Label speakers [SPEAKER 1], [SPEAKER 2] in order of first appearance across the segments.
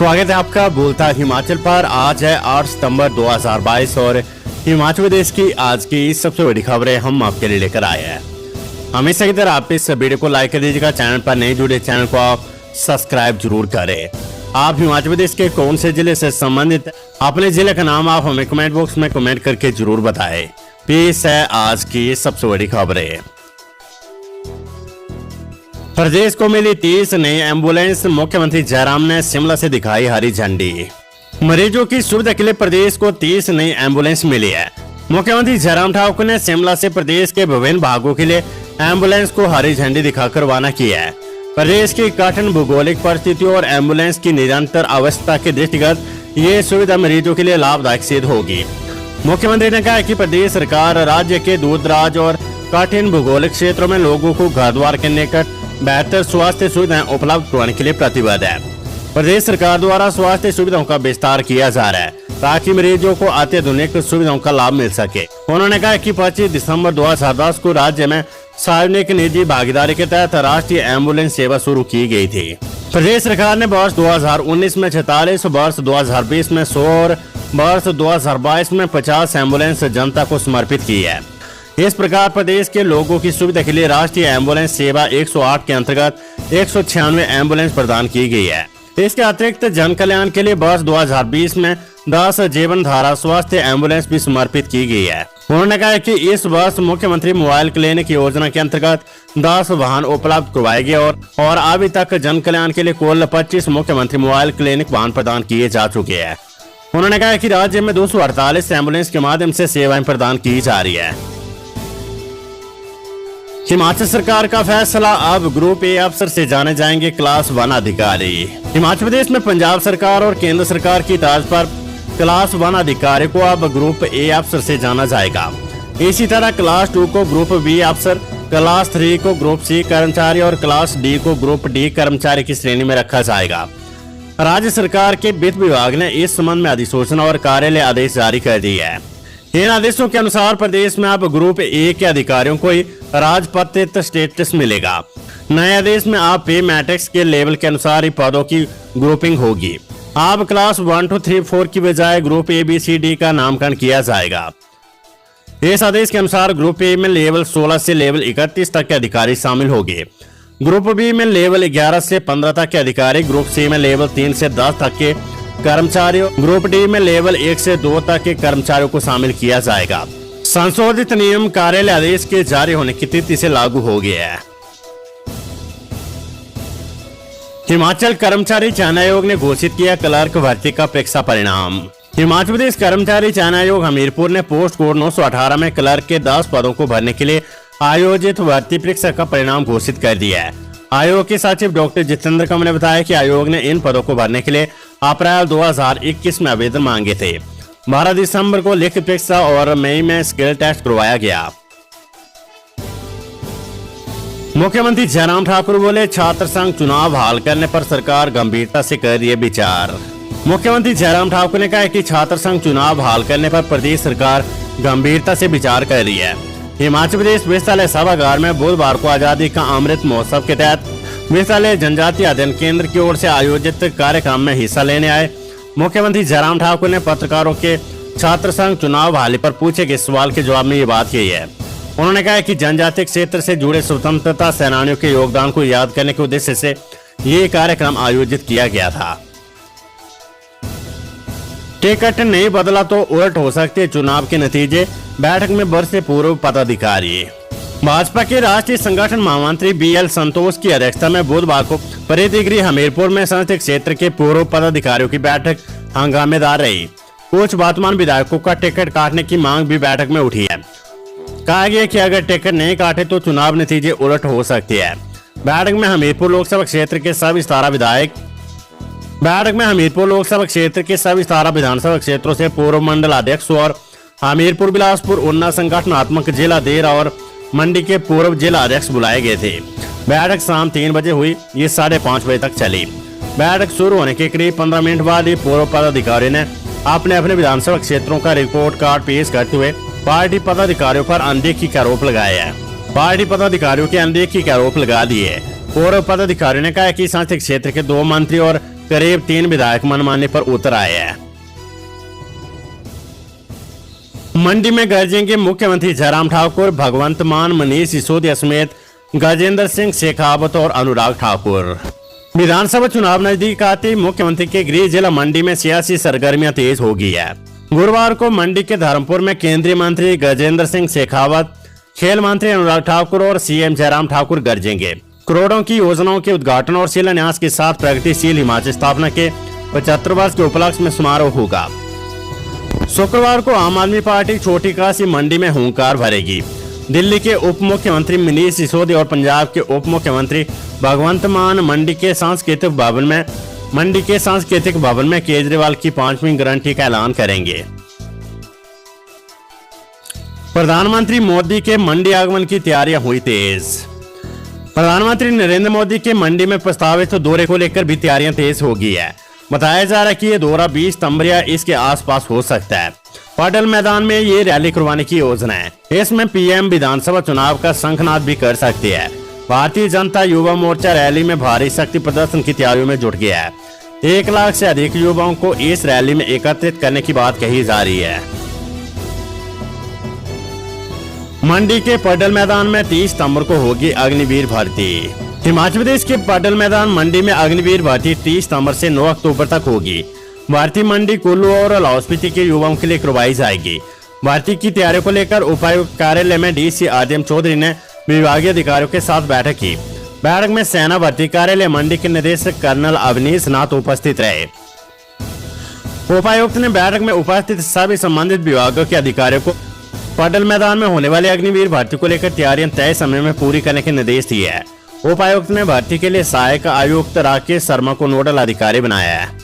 [SPEAKER 1] स्वागत है आपका बोलता हिमाचल पर। आज है 8 सितंबर 2022 और हिमाचल प्रदेश की आज की सबसे बड़ी खबरें हम आपके लिए लेकर आए हैं। हमेशा की तरह आप इस वीडियो को लाइक कर दीजिएगा। चैनल पर नहीं जुड़े चैनल को आप सब्सक्राइब जरूर करें। आप हिमाचल प्रदेश के कौन से जिले से संबंधित अपने जिले का नाम आप हमें कमेंट बॉक्स में कमेंट करके जरूर बताएं। पेश है आज की सबसे बड़ी खबरें। प्रदेश को मिली 30 नई एम्बुलेंस, मुख्यमंत्री जयराम ने शिमला से दिखाई हरी झंडी। मरीजों की सुविधा के लिए प्रदेश को 30 नई एम्बुलेंस मिली है। मुख्यमंत्री जयराम ठाकुर ने शिमला से प्रदेश के विभिन्न भागों के लिए एम्बुलेंस को हरी झंडी दिखाकर रवाना किया है। प्रदेश की कठिन भौगोलिक परिस्थितियों और एम्बुलेंस की निरंतर अवस्था के दृष्टिगत ये सुविधा मरीजों के लिए लाभदायक सिद्ध होगी। मुख्यमंत्री ने कहा कि प्रदेश सरकार राज्य के दूर दराज और कठिन भौगोलिक क्षेत्रों में लोगों को घर द्वार के निकट बेहतर स्वास्थ्य सुविधाएं उपलब्ध करवाने के लिए प्रतिबद्ध है। प्रदेश सरकार द्वारा स्वास्थ्य सुविधाओं का विस्तार किया जा रहा है ताकि मरीजों को अत्याधुनिक सुविधाओं का लाभ मिल सके। उन्होंने कहा कि 25 दिसंबर 2010 को राज्य में सार्वजनिक निजी भागीदारी के तहत राष्ट्रीय एम्बुलेंस सेवा शुरू की गई थी। प्रदेश सरकार ने वर्ष 2019 में 46, वर्ष 2020 में 100 और वर्ष 2022 में 50 एम्बुलेंस जनता को समर्पित की है। इस प्रकार प्रदेश के लोगों की सुविधा के लिए राष्ट्रीय एम्बुलेंस सेवा 108 के अंतर्गत 196 एम्बुलेंस प्रदान की गई है। इसके अतिरिक्त जन कल्याण के लिए वर्ष 2020 में 10 जीवन धारा स्वास्थ्य एम्बुलेंस भी समर्पित की गई है। उन्होंने कहा कि इस वर्ष मुख्यमंत्री मोबाइल क्लिनिक योजना के अंतर्गत 10 वाहन उपलब्ध करवाए गए और अभी तक जन कल्याण के लिए कुल 25 मुख्यमंत्री मोबाइल क्लिनिक वाहन प्रदान किए जा चुके हैं। उन्होंने कहा कि राज्य में 248 एम्बुलेंस के माध्यम से सेवाएं प्रदान की जा रही है। हिमाचल सरकार का फैसला, अब ग्रुप ए अफसर से जाने जाएंगे क्लास 1 अधिकारी। हिमाचल प्रदेश में पंजाब सरकार और केंद्र सरकार की तर्ज पर क्लास 1 अधिकारी को अब ग्रुप ए अफसर से जाना जाएगा। इसी तरह क्लास 2 को ग्रुप बी अफसर, क्लास 3 को ग्रुप सी कर्मचारी और क्लास डी को ग्रुप डी कर्मचारी की श्रेणी में रखा जाएगा। राज्य सरकार के वित्त विभाग ने इस संबंध में अधिसूचना और कार्यालय आदेश जारी कर दिए है। इन आदेशों के अनुसार प्रदेश में अब ग्रुप ए के अधिकारियों को ही राजपत्रित स्टेटस मिलेगा। नए आदेश में अब पे मैट्रिक्स के लेवल के अनुसार ही पदों की ग्रुपिंग होगी। अब क्लास 1 2 3 4 की बजाय group A B C D का नामकरण किया जाएगा। इस आदेश के अनुसार ग्रुप ए में लेवल 16 से लेवल 31 तक के अधिकारी शामिल होंगे। ग्रुप बी में लेवल 11 से 15 तक के अधिकारी, ग्रुप सी में लेवल 3 से 10 तक के कर्मचारियों, ग्रुप डी में लेवल 1 से 2 तक के कर्मचारियों को शामिल किया जाएगा। संशोधित नियम कार्यालय आदेश के जारी होने की तिथि से लागू हो गया है। हिमाचल कर्मचारी चयन आयोग ने घोषित किया क्लर्क भर्ती का परीक्षा परिणाम। हिमाचल प्रदेश कर्मचारी चयन आयोग हमीरपुर ने पोस्ट कोड 918 में क्लर्क के 10 पदों को भरने के लिए आयोजित भर्ती परीक्षा का परिणाम घोषित कर दिया है। आयोग के सचिव डॉक्टर जितेंद्र कमल ने बताया कि आयोग ने इन पदों को भरने के लिए अप्रैल 2021 में आवेदन मांगे थे। 12 दिसंबर को लिखित परीक्षा और मई में स्किल टेस्ट करवाया गया। मुख्यमंत्री जयराम ठाकुर बोले, छात्र संघ चुनाव हाल करने पर सरकार गंभीरता से कर रही है विचार। मुख्यमंत्री जयराम ठाकुर ने कहा कि छात्र संघ चुनाव हाल करने पर प्रदेश सरकार गंभीरता से विचार कर रही है। हिमाचल प्रदेश विश्वविद्यालय सभागार में बुधवार को आजादी का अमृत महोत्सव के तहत विश्वविद्यालय जनजातीय अध्ययन केंद्र की ओर से आयोजित कार्यक्रम में हिस्सा लेने आए मुख्यमंत्री जयराम ठाकुर ने पत्रकारों के छात्र संघ चुनाव हाल पर पूछे गए सवाल के जवाब में ये बात कही है। उन्होंने कहा कि जनजातीय क्षेत्र से जुड़े स्वतंत्रता सेनानियों के योगदान को याद करने के उद्देश्य से ये कार्यक्रम आयोजित किया गया था। टिकट नहीं बदला तो उलट हो सकते चुनाव के नतीजे, बैठक में बरसे पूर्व पदाधिकारी। भाजपा के राष्ट्रीय संगठन महामंत्री BL संतोष की अध्यक्षता में बुधवार को परिधि गृह हमीरपुर में संसदीय क्षेत्र के पूर्व पदाधिकारियों की बैठक हंगामेदार रही। कुछ वर्तमान विधायकों का टिकट काटने की मांग भी बैठक में उठी है। कहा गया कि अगर टिकट नहीं काटे तो चुनाव नतीजे उलट हो सकते हैं। बैठक में हमीरपुर लोकसभा क्षेत्र के सभी 17 विधानसभा क्षेत्रों से पूर्व मंडल अध्यक्ष और हमीरपुर, बिलासपुर, ऊना संगठनात्मक जिला देर और मंडी के पूर्व जिला अध्यक्ष बुलाए गए थे। बैठक शाम 3 बजे हुई। ये 5:30 बजे तक चली। बैठक शुरू होने के करीब 15 मिनट बाद ही पूर्व पदाधिकारी ने अपने अपने विधानसभा क्षेत्रों का रिपोर्ट कार्ड पेश करते हुए पार्टी पदाधिकारियों पर अनदेखी का आरोप लगाया है। पार्टी पदाधिकारियों के अनदेखी के आरोप लगा दिए। पूर्व पदाधिकारियों ने कहा कि संसदीय क्षेत्र के 2 मंत्री और करीब 3 विधायक मनमाने पर उतर आए हैं। मंडी में गरजेंगे मुख्यमंत्री जयराम ठाकुर, भगवंत मान, मनीष सिसोदिया समेत गजेंद्र सिंह शेखावत और अनुराग ठाकुर। विधानसभा चुनाव नजदीक आते मुख्यमंत्री के गृह जिला मंडी में सियासी सरगर्मियां तेज हो गई है। गुरुवार को मंडी के धर्मपुर में केंद्रीय मंत्री गजेंद्र सिंह शेखावत, खेल मंत्री अनुराग ठाकुर और सीएम जयराम ठाकुर गरजेंगे। करोड़ों की योजनाओं के उद्घाटन और शिलान्यास के साथ प्रगतिशील हिमाचल स्थापना के 75 वर्ष के उपलक्ष्य में समारोह होगा। शुक्रवार को आम आदमी पार्टी छोटी काशी मंडी में हुंकार भरेगी। दिल्ली के उप मुख्यमंत्री मनीष सिसोदिया और पंजाब के उप मुख्यमंत्री भगवंत मान मंडी के सांस्कृतिक भवन में केजरीवाल की 5वीं गारंटी का ऐलान करेंगे। प्रधानमंत्री मोदी के मंडी आगमन की तैयारियां हुई तेज। प्रधानमंत्री नरेंद्र मोदी के मंडी में प्रस्तावित दौरे को लेकर भी तैयारियां तेज हो गई है। बताया जा रहा है कि ये दौरा 20 सितंबर या इसके आसपास हो सकता है। पटेल मैदान में ये रैली करवाने की योजना है। इसमें पीएम विधानसभा चुनाव का शंखनाद भी कर सकते हैं। भारतीय जनता युवा मोर्चा रैली में भारी शक्ति प्रदर्शन की तैयारियों में जुट गया है। 1 लाख से अधिक युवाओं को इस रैली में एकत्रित करने की बात कही जा रही है। मंडी के पटेल मैदान में 30 सितंबर को होगी अग्निवीर भर्ती। हिमाचल प्रदेश के पटेल मैदान मंडी में अग्निवीर भर्ती 30 सितंबर से 9 अक्टूबर तक होगी। भर्ती मंडी, कुल्लू और लाहौल स्पीति के युवाओं के लिए करवाई जाएगी। भर्ती की तैयारियों को लेकर उपायुक्त कार्यालय में डीसी आदिम चौधरी ने विभागीय अधिकारियों के साथ बैठक की। बैठक में सेना भर्ती कार्यालय मंडी के निदेशक कर्नल अवनीश नाथ उपस्थित रहे। उपायुक्त ने बैठक में उपस्थित सभी संबंधित विभागों के अधिकारियों को पटेल मैदान में होने वाले अग्निवीर भर्ती को लेकर तैयारियां तय समय में पूरी करने के निर्देश दिए हैं। उपायुक्त ने भर्ती के लिए सहायक आयुक्त राकेश शर्मा को नोडल अधिकारी बनाया है।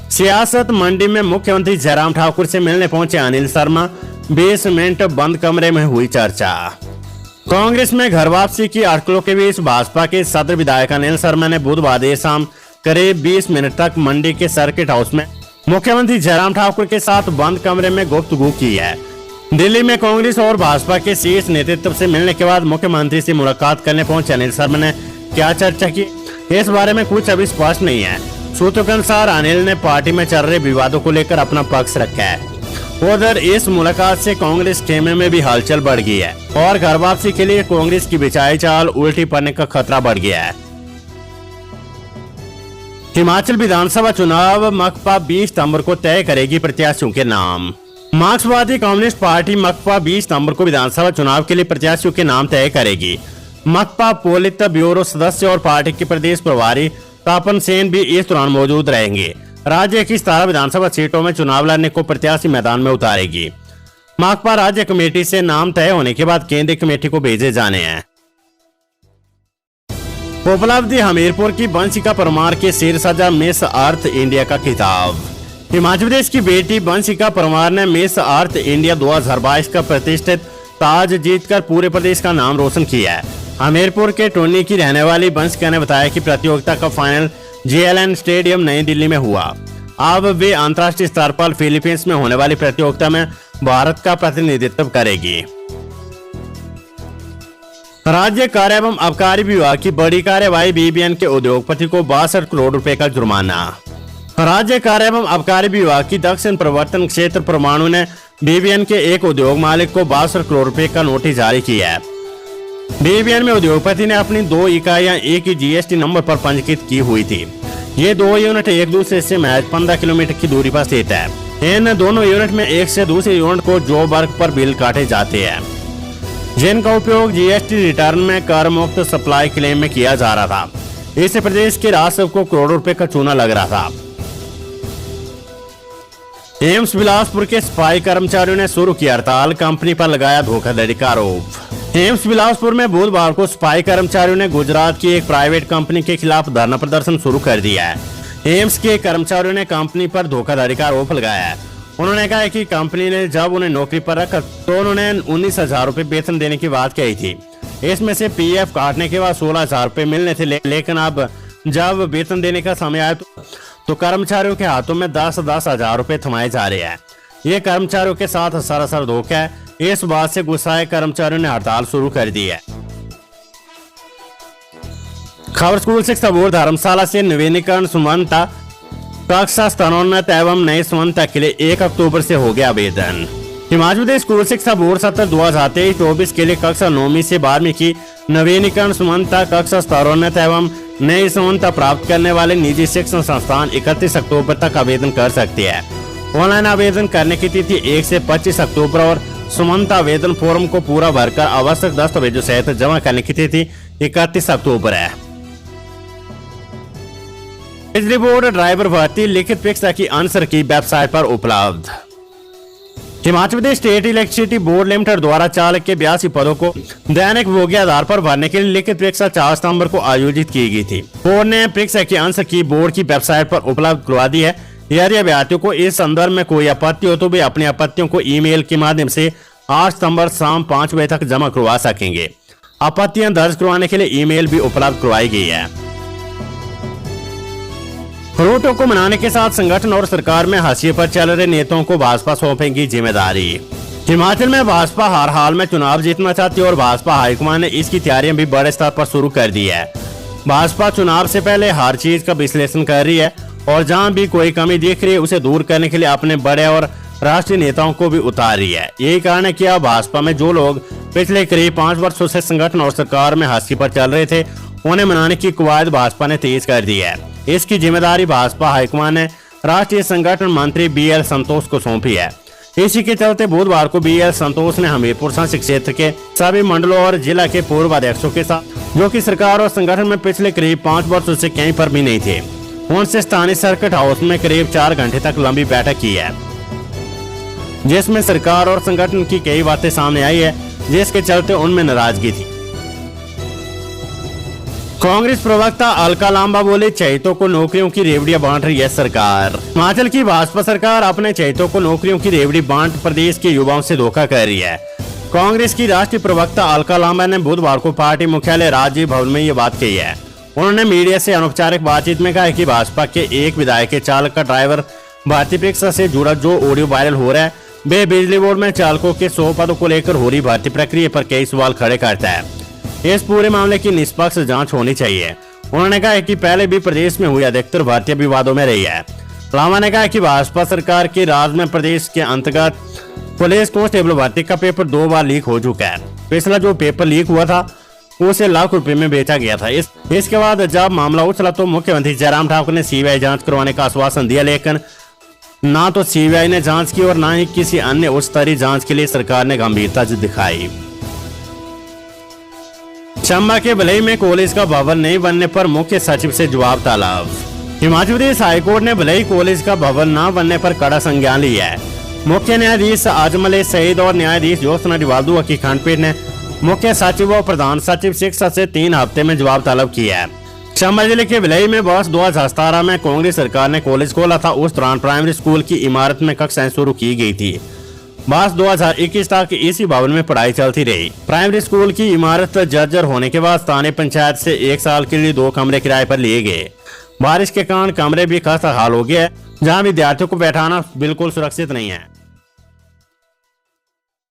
[SPEAKER 1] सियासत मंडी में मुख्यमंत्री जयराम ठाकुर से मिलने पहुंचे अनिल शर्मा, 20 मिनट बंद कमरे में हुई चर्चा। कांग्रेस में घर वापसी की अटकलों के बीच भाजपा के सदर विधायक अनिल शर्मा ने बुधवार देर शाम करीब 20 मिनट तक मंडी के सर्किट हाउस में मुख्यमंत्री जयराम ठाकुर के साथ बंद कमरे में गुफ्तगू की है। दिल्ली में कांग्रेस और भाजपा के शीर्ष नेतृत्व से मिलने के बाद मुख्यमंत्री से मुलाकात करने पहुंचे अनिल शर्मा ने क्या चर्चा की, इस बारे में कुछ अभी स्पष्ट नहीं है। सूत्रों के अनुसार अनिल ने पार्टी में चल रहे विवादों को लेकर अपना पक्ष रखा है। उधर इस मुलाकात से कांग्रेस खेमे में भी हलचल बढ़ गई है और घर वापसी के लिए कांग्रेस की बिछाई चाल उल्टी पड़ने का खतरा बढ़ गया है। हिमाचल विधानसभा चुनाव मकपा 20 सितंबर को तय करेगी प्रत्याशियों के नाम। मार्क्सवादी कम्युनिस्ट पार्टी मकपा 20 सितंबर को विधानसभा चुनाव के लिए प्रत्याशियों के नाम तय करेगी। मकपा पोलित ब्यूरो सदस्य और पार्टी के प्रदेश प्रभारी तापन सेन भी इस दौरान मौजूद रहेंगे। राज्य की 17 विधानसभा सीटों में चुनाव लड़ने को प्रत्याशी मैदान में उतारेगी। माकपा राज्य कमेटी से नाम तय होने के बाद केंद्रीय कमेटी को भेजे जाने हैं। उपलब्धि हमीरपुर की वंशिका परमार के सिर सजा मिस अर्थ इंडिया का खिताब। हिमाचल प्रदेश की बेटी वंशिका परमार ने मिस अर्थ इंडिया 2022 का प्रतिष्ठित ताज जीतकर पूरे प्रदेश का नाम रोशन किया है। हमीरपुर के टोनी की रहने वाली वंशिका ने बताया कि प्रतियोगिता का फाइनल JLN स्टेडियम नई दिल्ली में हुआ। अब वे अंतर्राष्ट्रीय स्तर पर फिलीपींस में होने वाली प्रतियोगिता में भारत का प्रतिनिधित्व करेगी। राज्य कार्य एवं आबकारी विभाग की बड़ी कार्यवाही, BBN के उद्योगपति को 62 करोड़ रुपए का जुर्माना। राज्य कार्य एवं आबकारी विभाग की दक्षिण प्रवर्तन क्षेत्र परमाणु ने BBN के एक उद्योग मालिक को 62 करोड़ रुपए का नोटिस जारी किया है। BBN में उद्योगपति ने अपनी 2 इकाइयां एक ही GST नंबर पर पंजीकृत की हुई थी। ये 2 यूनिट एक दूसरे से महज 15 किलोमीटर की दूरी पर स्थित है। इन दोनों यूनिट में एक से दूसरे यूनिट को जॉब वर्क पर बिल काटे जाते हैं, जिनका उपयोग GST रिटर्न में कर मुक्त सप्लाई क्लेम में किया जा रहा था। इससे प्रदेश के राजस्व को करोड़ों रुपए का चूना लग रहा था। एम्स बिलासपुर के सफाई कर्मचारियों ने शुरू की हड़ताल, कंपनी पर लगाया धोखाधड़ी का आरोप। एम्स बिलासपुर में बुधवार को सफाई कर्मचारियों ने गुजरात की एक प्राइवेट कंपनी के खिलाफ धरना प्रदर्शन शुरू कर दिया है। एम्स के कर्मचारियों ने कंपनी पर धोखाधड़ी का आरोप लगाया है। उन्होंने कहा कि कंपनी ने जब उन्हें नौकरी पर रखा तो उन्होंने 19,000 रुपए वेतन देने की बात कही थी। इसमें से PF काटने के बाद 16,000 रुपए मिलने थे, लेकिन अब जब वेतन देने का समय आया तो कर्मचारियों के हाथों में 10-10 हजार रुपए थमाए जा रहे हैं। ये कर्मचारियों के साथ सरासर धोखा है। इस बात से गुस्साए कर्मचारियों ने हड़ताल शुरू कर दी है। खबर स्कूल शिक्षा बोर्ड धर्मशाला से नवीनीकरण सुमनता कक्षा स्तरोन्नत एवं नए सुमनता के लिए 1 अक्टूबर से हो गया आवेदन। हिमाचल प्रदेश स्कूल शिक्षा बोर्ड सत्र 2023-24 के लिए कक्षा 9वीं से 12वीं की नवीनीकरण सुमनता कक्षा स्तरोन्नत एवं नई सुमनता प्राप्त करने वाले निजी शिक्षण संस्थान 31 अक्टूबर तक आवेदन कर सकते हैं। ऑनलाइन आवेदन करने की तिथि 1 से 25 अक्टूबर और सुमनता आवेदन फॉर्म को पूरा भरकर आवश्यक दस्तावेजों सहित जमा करने की तिथि 31 अक्टूबर है। बिजली बोर्ड ड्राइवर भर्ती लिखित परीक्षा की आंसर की वेबसाइट पर उपलब्ध। Himachal Pradesh state electricity board limited द्वारा चालक के 82 पदों को दैनिक भोगी आधार पर भरने के लिए लिखित परीक्षा 4 सितंबर को आयोजित की गई थी। बोर्ड ने परीक्षा की आंसर की बोर्ड की वेबसाइट पर उपलब्ध करवा दी है। यदि अभ्यर्थियों को इस संदर्भ में कोई आपत्ति हो तो वे अपनी आपत्तियों को ईमेल के माध्यम से 8 सितंबर शाम 5 बजे तक जमा करवा सकेंगे। आपत्तियां दर्ज करवाने के लिए ईमेल भी उपलब्ध करवाई गई है। रोटो को मनाने के साथ संगठन और सरकार में हाशिए पर चल रहे नेताओं को भाजपा सौंपेगी जिम्मेदारी। हिमाचल में भाजपा हर हाल में चुनाव जीतना चाहती है और भाजपा हाईकमान ने इसकी तैयारियां भी बड़े स्तर पर शुरू कर दी है। भाजपा चुनाव से पहले हर चीज का विश्लेषण कर रही है और जहां भी कोई कमी दिख रही है उसे दूर करने के लिए अपने बड़े और राष्ट्रीय नेताओं को भी उतार रही है। यही कारण है कि अब भाजपा में जो लोग पिछले करीब 5 वर्षों से संगठन और सरकार में हाशिए पर चल रहे थे उन्हें मनाने की कवायद भाजपा ने तेज कर दी है। इसकी जिम्मेदारी भाजपा हाईकमान ने राष्ट्रीय संगठन मंत्री BL संतोष को सौंपी है। इसी के चलते बुधवार को BL संतोष ने हमीरपुर संसदीय क्षेत्र के सभी मंडलों और जिला के पूर्व अध्यक्षों के साथ, जो कि सरकार और संगठन में पिछले करीब 5 वर्षों से कहीं पर भी नहीं थे, उनसे स्थानीय सर्किट हाउस में करीब 4 घंटे तक लंबी बैठक की है, जिसमें सरकार और संगठन की कई बातें सामने आई है, जिसके चलते उनमें नाराजगी थी। कांग्रेस प्रवक्ता अलका लांबा बोले, चहेतों को नौकरियों की रेवड़ियां बांट रही है सरकार। हिमाचल की भाजपा सरकार अपने चहेतों को नौकरियों की रेवड़ी बांट प्रदेश के युवाओं से धोखा कर रही है। कांग्रेस की राष्ट्रीय प्रवक्ता अलका लांबा ने बुधवार को पार्टी मुख्यालय राजीव भवन में ये बात कही है। उन्होंने मीडिया से अनौपचारिक बातचीत में कहा कि भाजपा के एक विधायक के चालक का ड्राइवर भर्ती परीक्षा से जुड़ा जो ऑडियो वायरल हो रहा है, वे बिजली बोर्ड में चालकों के 100 पदों को लेकर हो रही भर्ती प्रक्रिया पर कई सवाल खड़े करता है। इस पूरे मामले की निष्पक्ष जांच होनी चाहिए। उन्होंने कहा कि पहले भी प्रदेश में हुई अधिकतर भर्तियां विवादों में रही है। लांबा ने कहा कि भाजपा सरकार के राज में प्रदेश के अंतर्गत पुलिस कांस्टेबल भर्ती का पेपर 2 बार लीक हो चुका है। पिछला जो पेपर लीक हुआ था उसे लाख रुपए में बेचा गया था। इसके बाद जब मामला उछला तो मुख्यमंत्री जयराम ठाकुर ने CBI जांच करवाने का आश्वासन दिया, लेकिन ना तो CBI ने जांच की और ना ही किसी अन्य उच्च स्तरीय जांच के लिए सरकार ने गंभीरता दिखाई। चंबा के भलई में कॉलेज का भवन नहीं बनने पर मुख्य सचिव से जवाब तलब। हिमाचल प्रदेश हाईकोर्ट ने भलई कॉलेज का भवन न बनने पर कड़ा संज्ञान लिया है। मुख्य न्यायाधीश आजमल सईद और न्यायाधीश ज्योत्सना रिवाल्दुआ की खंडपीठ ने मुख्य सचिव और प्रधान सचिव शिक्षा से 3 हफ्ते में जवाब तलब किया है। चंबा जिले के भलई में वर्ष 2017 में कांग्रेस सरकार ने कॉलेज खोला था। उस दौरान प्राइमरी स्कूल की इमारत में कक्षाएं शुरू की गई थी। वर्ष 2021 तक इसी भवन में पढ़ाई चलती रही। प्राइमरी स्कूल की इमारत जर्जर होने के बाद स्थानीय पंचायत से 1 साल के लिए 2 कमरे किराए पर लिए गए। बारिश के कारण कमरे भी खस्ता हाल हो गया, जहां विद्यार्थियों को बैठाना बिल्कुल सुरक्षित नहीं है।